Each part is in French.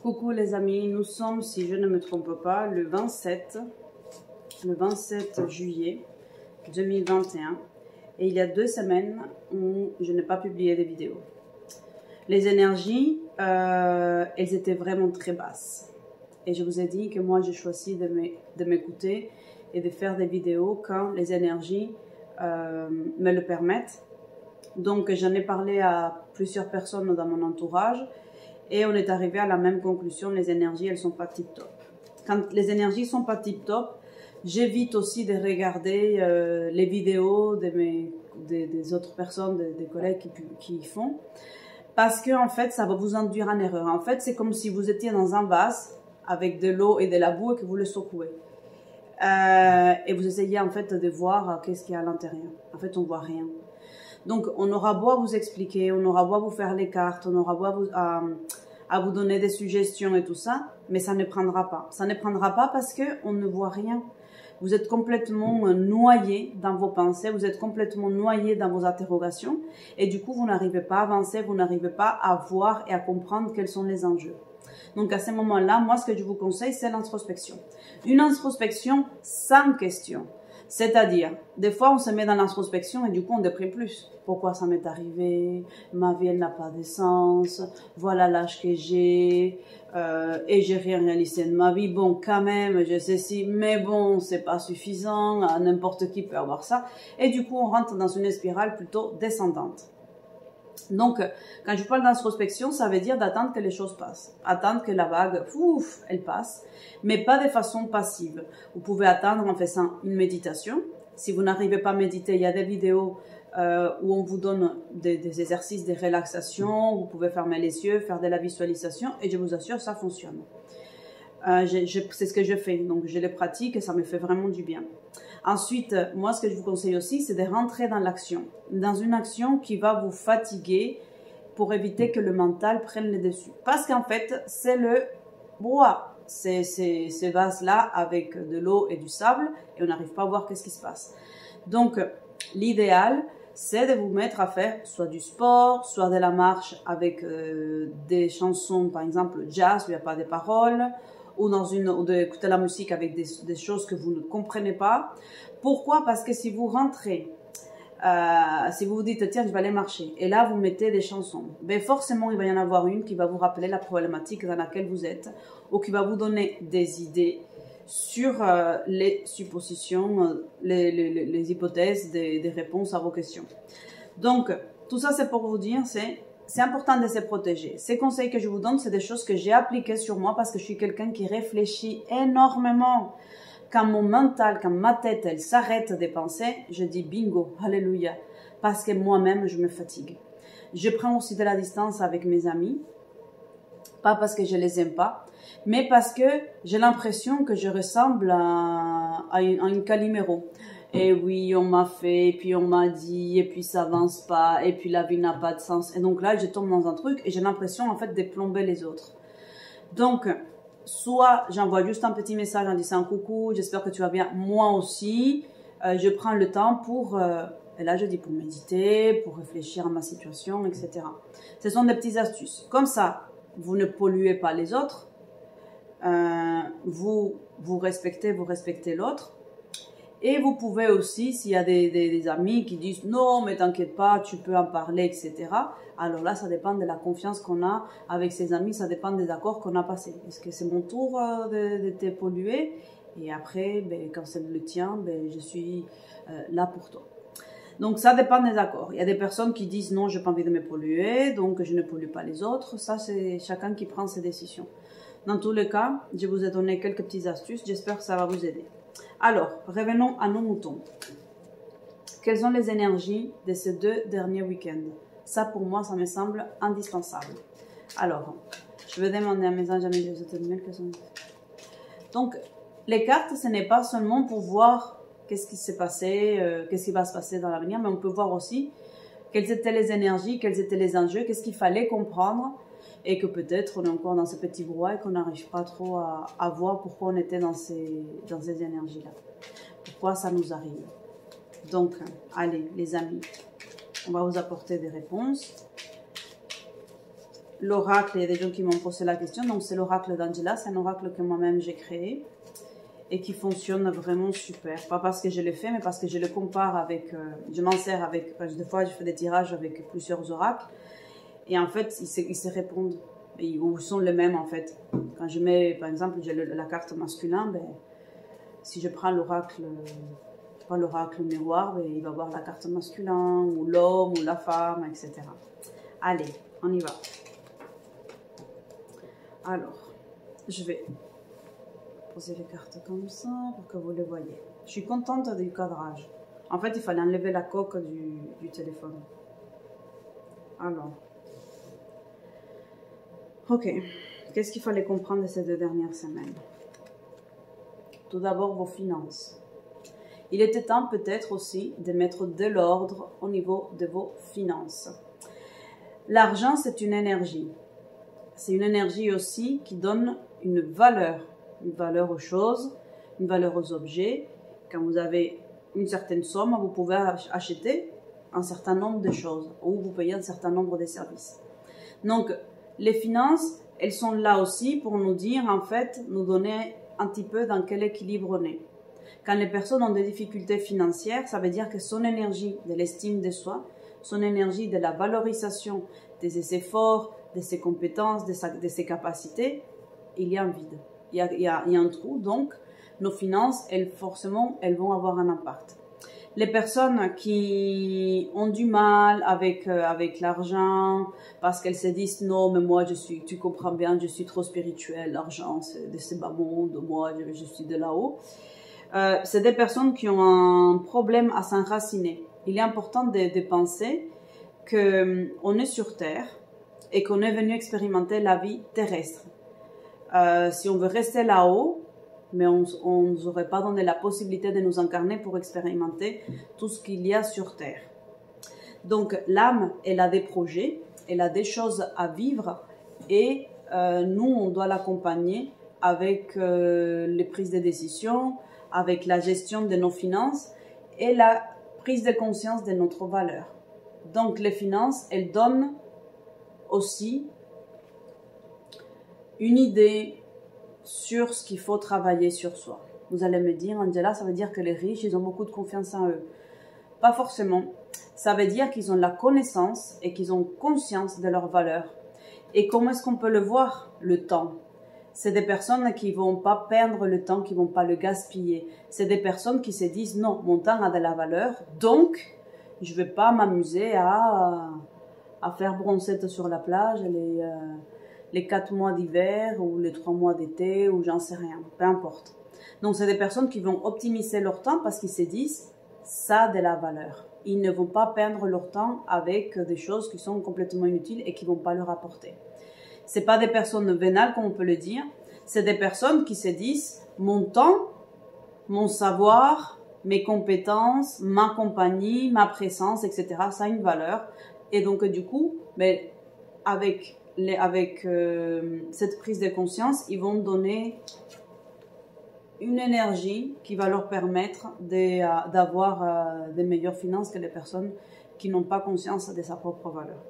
Coucou les amis, nous sommes, si je ne me trompe pas, le 27 juillet 2021 et il y a 2 semaines où je n'ai pas publié de vidéos. Les énergies, elles étaient vraiment très basses. Et je vous ai dit que moi j'ai choisi de m'écouter et de faire des vidéos quand les énergies me le permettent. Donc j'en ai parlé à plusieurs personnes dans mon entourage et on est arrivé à la même conclusion, les énergies elles sont pas tip top. Quand les énergies sont pas tip top, j'évite aussi de regarder les vidéos des autres personnes, des collègues qui y font. Parce que en fait ça va vous induire en erreur. En fait c'est comme si vous étiez dans un vase avec de l'eau et de la boue et que vous le secouez. Et vous essayez en fait de voir qu'est-ce qu'il y a à l'intérieur. En fait on voit rien. Donc on aura beau à vous expliquer, on aura beau à vous faire les cartes, on aura beau à vous donner des suggestions et tout ça, mais ça ne prendra pas. Ça ne prendra pas parce qu'on ne voit rien. Vous êtes complètement noyé dans vos pensées, vous êtes complètement noyé dans vos interrogations et du coup vous n'arrivez pas à avancer, vous n'arrivez pas à voir et à comprendre quels sont les enjeux. Donc à ce moment-là, moi ce que je vous conseille c'est l'introspection. Une introspection sans question. C'est-à-dire, des fois on se met dans l'introspection et du coup on déprime plus. Pourquoi ça m'est arrivé? Ma vie elle n'a pas de sens. Voilà l'âge que j'ai et j'ai rien réalisé de ma vie. Bon quand même, je sais si, mais bon c'est pas suffisant. N'importe qui peut avoir ça. Et du coup on rentre dans une spirale plutôt descendante. Donc, quand je parle d'introspection, ça veut dire d'attendre que les choses passent. Attendre que la vague, ouf, elle passe, mais pas de façon passive. Vous pouvez attendre en faisant une méditation. Si vous n'arrivez pas à méditer, il y a des vidéos où on vous donne des exercices de relaxation. Vous pouvez fermer les yeux, faire de la visualisation et je vous assure, ça fonctionne. C'est ce que je fais, donc je les pratique et ça me fait vraiment du bien. Ensuite, moi, ce que je vous conseille aussi, c'est de rentrer dans l'action. Dans une action qui va vous fatiguer pour éviter que le mental prenne le dessus. Parce qu'en fait, c'est le brouhaha. Ces vases-là avec de l'eau et du sable et on n'arrive pas à voir qu'est-ce qui se passe. Donc, l'idéal, c'est de vous mettre à faire soit du sport, soit de la marche avec des chansons, par exemple jazz, où il n'y a pas de paroles, ou d'écouter la musique avec des choses que vous ne comprenez pas. Pourquoi? Parce que si vous rentrez, si vous vous dites tiens je vais aller marcher, et là vous mettez des chansons, ben forcément il va y en avoir une qui va vous rappeler la problématique dans laquelle vous êtes, ou qui va vous donner des idées sur les suppositions, les hypothèses des réponses à vos questions. Donc tout ça c'est pour vous dire, c'est important de se protéger. Ces conseils que je vous donne, c'est des choses que j'ai appliquées sur moi parce que je suis quelqu'un qui réfléchit énormément. Quand mon mental, quand ma tête, elle s'arrête de penser, je dis bingo, alléluia, parce que moi-même, je me fatigue. Je prends aussi de la distance avec mes amis, pas parce que je les aime pas, mais parce que j'ai l'impression que je ressemble à une Calimero. Et oui, on m'a fait, et puis on m'a dit, et puis ça avance pas, et puis la vie n'a pas de sens. Et donc là, je tombe dans un truc et j'ai l'impression en fait de plomber les autres. Donc, soit j'envoie juste un petit message en disant coucou, j'espère que tu vas bien, moi aussi. Je prends le temps pour, et là je dis pour méditer, pour réfléchir à ma situation, etc. Ce sont des petites astuces. Comme ça, vous ne polluez pas les autres, vous respectez l'autre. Et vous pouvez aussi, s'il y a des amis qui disent « Non, mais t'inquiète pas, tu peux en parler, etc. » Alors là, ça dépend de la confiance qu'on a avec ses amis, ça dépend des accords qu'on a passés. Est-ce que c'est mon tour de te polluer? Et après, ben, quand c'est le tien, ben, je suis là pour toi. Donc ça dépend des accords. Il y a des personnes qui disent « Non, je n'ai pas envie de me polluer, donc je ne pollue pas les autres. » Ça, c'est chacun qui prend ses décisions. Dans tous les cas, je vous ai donné quelques petites astuces. J'espère que ça va vous aider. Alors, revenons à nos moutons. Quelles sont les énergies de ces 2 derniers week-ends? Ça, pour moi, ça me semble indispensable. Alors, je vais demander à mes anges, amis, donc, les cartes, ce n'est pas seulement pour voir qu'est-ce qui s'est passé, qu'est-ce qui va se passer dans l'avenir, mais on peut voir aussi quelles étaient les énergies, quels étaient les enjeux, qu'est-ce qu'il fallait comprendre, et que peut-être on est encore dans ce petit brouhaha et qu'on n'arrive pas trop à voir pourquoi on était dans ces énergies-là. Pourquoi ça nous arrive. Donc, allez, les amis, on va vous apporter des réponses. l'oracle, il y a des gens qui m'ont posé la question, donc c'est l'oracle d'Angela, c'est un oracle que moi-même j'ai créé et qui fonctionne vraiment super. Pas parce que je l'ai fait, mais parce que je le compare avec, je m'en sers avec, des fois je fais des tirages avec plusieurs oracles et en fait ils se répondent, ou sont les mêmes en fait. Quand je mets, par exemple, j'ai la carte masculin, ben, si je prends l'oracle miroir, ben, il va voir la carte masculin, ou l'homme, ou la femme, etc. Allez, on y va. Alors, je vais poser les cartes comme ça pour que vous les voyez. Je suis contente du cadrage. En fait, il fallait enlever la coque du téléphone. Alors, ok. Qu'est-ce qu'il fallait comprendre de ces 2 dernières semaines? Tout d'abord, vos finances. Il était temps peut-être aussi de mettre de l'ordre au niveau de vos finances. L'argent, c'est une énergie. C'est une énergie aussi qui donne une valeur aux choses, une valeur aux objets. Quand vous avez une certaine somme, vous pouvez acheter un certain nombre de choses ou vous payer un certain nombre de services. Donc, les finances, elles sont là aussi pour nous dire, en fait, nous donner un petit peu dans quel équilibre on est. Quand les personnes ont des difficultés financières, ça veut dire que son énergie de l'estime de soi, son énergie de la valorisation de ses efforts, de ses compétences, de ses capacités, il y a un vide, il y a un trou. Donc, nos finances, forcément, elles vont avoir un impact. Les personnes qui ont du mal avec l'argent, parce qu'elles se disent non, mais moi tu comprends bien, je suis trop spirituelle, l'argent c'est de ce bas monde, moi je suis de là-haut. C'est des personnes qui ont un problème à s'enraciner. Il est important de penser qu'on est sur Terre et qu'on est venu expérimenter la vie terrestre. Si on veut rester là-haut, mais on ne nous aurait pas donné la possibilité de nous incarner pour expérimenter tout ce qu'il y a sur Terre. Donc l'âme, elle a des projets, elle a des choses à vivre et nous, on doit l'accompagner avec les prises de décision, avec la gestion de nos finances et la prise de conscience de notre valeur. Donc les finances, elles donnent aussi une idée sur ce qu'il faut travailler sur soi. Vous allez me dire, Angela, ça veut dire que les riches, ils ont beaucoup de confiance en eux. Pas forcément. Ça veut dire qu'ils ont la connaissance et qu'ils ont conscience de leur valeur. Et comment est-ce qu'on peut le voir? Le temps. C'est des personnes qui vont pas perdre le temps, qui vont pas le gaspiller. C'est des personnes qui se disent, non, mon temps a de la valeur, donc je vais pas m'amuser à faire bronzette sur la plage les 4 mois d'hiver ou les 3 mois d'été ou j'en sais rien, peu importe. Donc c'est des personnes qui vont optimiser leur temps parce qu'ils se disent ça a de la valeur. Ils ne vont pas perdre leur temps avec des choses qui sont complètement inutiles et qui vont pas leur apporter. C'est pas des personnes vénales comme on peut le dire, c'est des personnes qui se disent mon temps, mon savoir, mes compétences, ma compagnie, ma présence, etc. Ça a une valeur et donc du coup, mais avec cette prise de conscience, ils vont donner une énergie qui va leur permettre d'avoir des meilleures finances que les personnes qui n'ont pas conscience de sa propre valeur.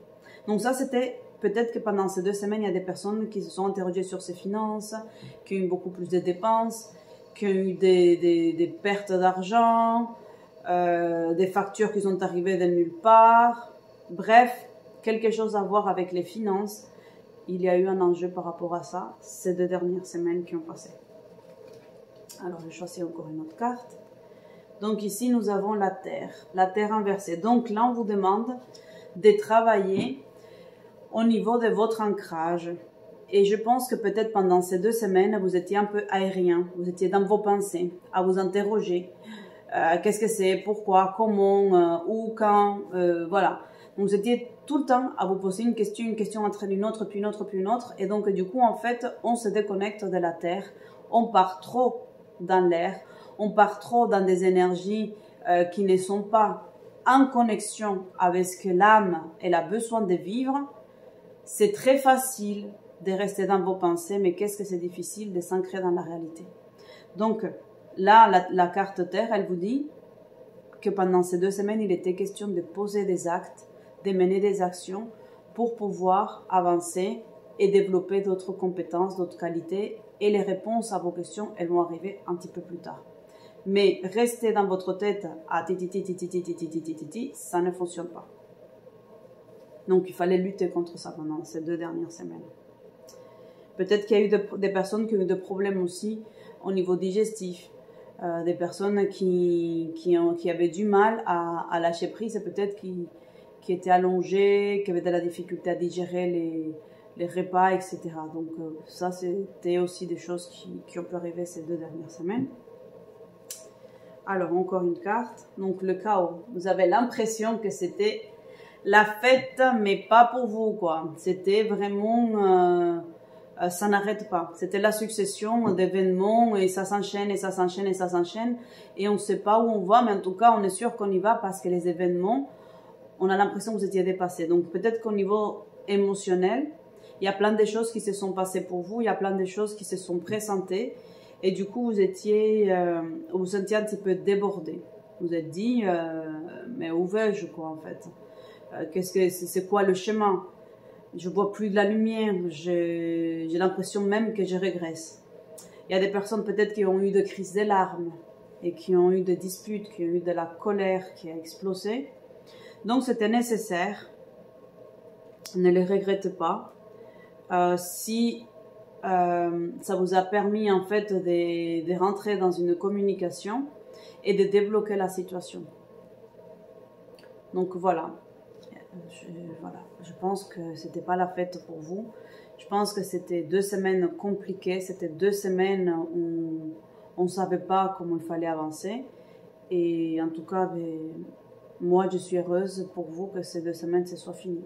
Donc ça, c'était peut-être que pendant ces 2 semaines, il y a des personnes qui se sont interrogées sur ces finances, qui ont eu beaucoup plus de dépenses, qui ont eu des pertes d'argent, des factures qui sont arrivées de nulle part. Bref, quelque chose à voir avec les finances. Il y a eu un enjeu par rapport à ça ces 2 dernières semaines qui ont passé. Alors, je choisis encore une autre carte. Donc ici, nous avons la Terre inversée. Donc là, on vous demande de travailler au niveau de votre ancrage. Et je pense que peut-être pendant ces 2 semaines, vous étiez un peu aérien. Vous étiez dans vos pensées, à vous interroger. Qu'est-ce que c'est, pourquoi, comment, où, quand, voilà. Donc vous étiez tout le temps à vous poser une question entre une autre, puis une autre, puis une autre. Et donc du coup, en fait, on se déconnecte de la Terre. On part trop dans l'air. On part trop dans des énergies qui ne sont pas en connexion avec ce que l'âme elle a besoin de vivre. C'est très facile de rester dans vos pensées, mais qu'est-ce que c'est difficile de s'ancrer dans la réalité. Donc là, la carte Terre, elle vous dit que pendant ces 2 semaines, il était question de poser des actes, de mener des actions pour pouvoir avancer et développer d'autres compétences, d'autres qualités. Et les réponses à vos questions, elles vont arriver un petit peu plus tard. Mais rester dans votre tête à ça ne fonctionne pas. Donc, il fallait lutter contre ça pendant ces 2 dernières semaines. Peut-être qu'il y a eu des personnes qui ont eu des problèmes aussi au niveau digestif. Des personnes qui avaient du mal à lâcher prise et peut-être qui étaient allongées, qui avaient de la difficulté à digérer les repas, etc. Donc, ça, c'était aussi des choses qui ont pu arriver ces 2 dernières semaines. Alors, encore une carte. Donc, le chaos. Vous avez l'impression que c'était la fête, mais pas pour vous, quoi. C'était vraiment... ça n'arrête pas. C'était la succession d'événements et ça s'enchaîne et ça s'enchaîne et ça s'enchaîne. Et on ne sait pas où on va, mais en tout cas, on est sûr qu'on y va parce que les événements, on a l'impression que vous étiez dépassés. Donc, peut-être qu'au niveau émotionnel, il y a plein de choses qui se sont passées pour vous. Il y a plein de choses qui se sont présentées. Et du coup, vous sentiez un petit peu débordé. Vous êtes dit, mais où vais-je, quoi, en fait? C'est quoi le chemin? Je vois plus de la lumière. J'ai l'impression même que je régresse. Il y a des personnes peut-être qui ont eu des crises de larmes et qui ont eu des disputes, qui ont eu de la colère qui a explosé. Donc, c'était nécessaire. Ne les regrettez pas. Si ça vous a permis en fait de rentrer dans une communication et de débloquer la situation. Donc voilà. Je pense que c'était pas la fête pour vous. Je pense que c'était 2 semaines compliquées. C'était 2 semaines où on ne savait pas comment il fallait avancer. Et en tout cas, moi, je suis heureuse pour vous que ces 2 semaines, ce soit fini.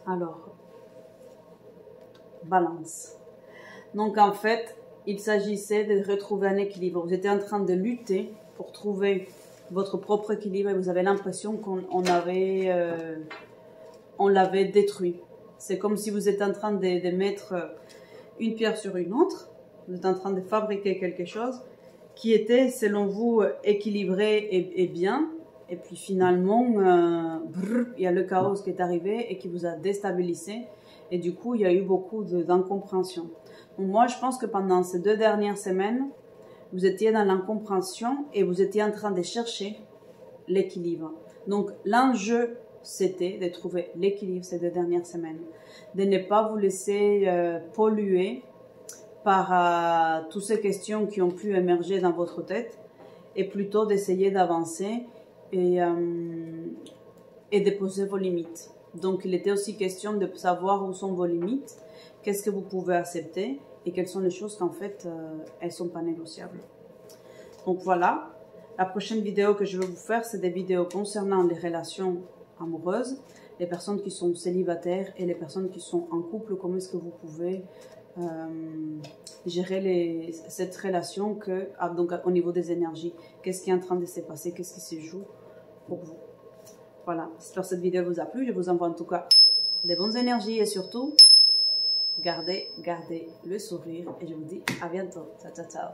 Alors, balance. Donc, en fait, il s'agissait de retrouver un équilibre. Vous étiez en train de lutter pour trouver votre propre équilibre et vous avez l'impression qu'on l'avait détruit. C'est comme si vous êtes en train de mettre une pierre sur une autre. Vous êtes en train de fabriquer quelque chose qui était, selon vous, équilibré et bien. Et puis finalement, il y a le chaos qui est arrivé et qui vous a déstabilisé. Et du coup, il y a eu beaucoup d'incompréhension. Donc moi, je pense que pendant ces 2 dernières semaines, vous étiez dans l'incompréhension et vous étiez en train de chercher l'équilibre. Donc, l'enjeu, c'était de trouver l'équilibre ces 2 dernières semaines. De ne pas vous laisser polluer par toutes ces questions qui ont pu émerger dans votre tête et plutôt d'essayer d'avancer et de poser vos limites. Donc, il était aussi question de savoir où sont vos limites, qu'est-ce que vous pouvez accepter et quelles sont les choses qu'en fait, elles ne sont pas négociables. Donc voilà, la prochaine vidéo que je vais vous faire, c'est des vidéos concernant les relations amoureuses, les personnes qui sont célibataires et les personnes qui sont en couple, comment est-ce que vous pouvez gérer cette relation donc au niveau des énergies. Qu'est-ce qui est en train de se passer, qu'est-ce qui se joue pour vous. Voilà, j'espère que cette vidéo vous a plu. Je vous envoie en tout cas des bonnes énergies et surtout, gardez le sourire. Et je vous dis à bientôt. Ciao, ciao, ciao.